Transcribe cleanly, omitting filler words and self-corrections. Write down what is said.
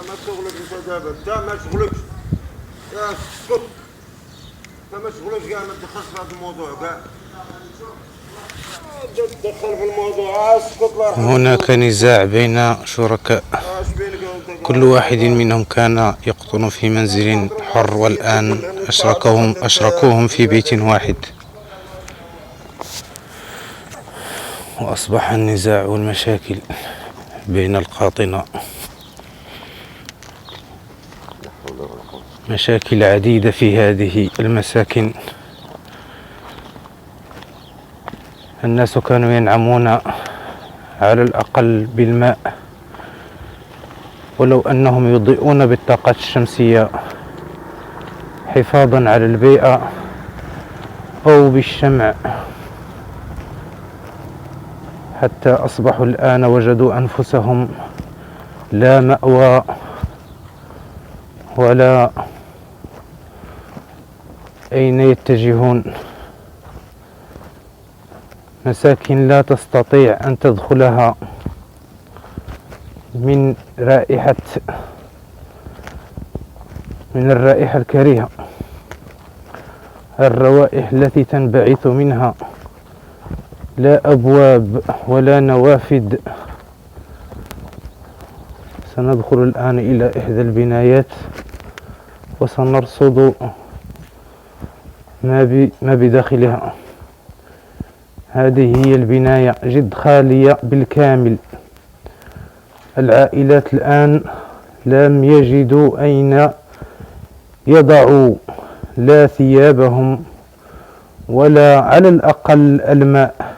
ما تشغلك انت دابا، انت ما تشغلكش. يا اسكت، انت ما تشغلكش كاع، ما تدخلش في هذا الموضوع كاع. تدخل في الموضوع، اسكت الله يرحمك. هناك نزاع بين شركاء، اش بينك انت؟ كل واحد منهم كان يقطن في منزل حر، والآن أشركوهم في بيت واحد، وأصبح النزاع والمشاكل بين القاطنة مشاكل عديدة في هذه المساكن. الناس كانوا ينعمون على الأقل بالماء، ولو أنهم يضيئون بالطاقة الشمسية حفاظا على البيئة أو بالشمع، حتى أصبحوا الآن وجدوا أنفسهم لا مأوى ولا أين يتجهون. مساكن لا تستطيع أن تدخلها من الرائحة الكريهة، الروائح التي تنبعث منها، لا أبواب ولا نوافذ. سندخل الآن إلى إحدى البنايات وسنرصد ما بداخلها. هذه هي البناية، جد خالية بالكامل. العائلات الآن لم يجدوا أين يضعوا لا ثيابهم ولا على الأقل الماء.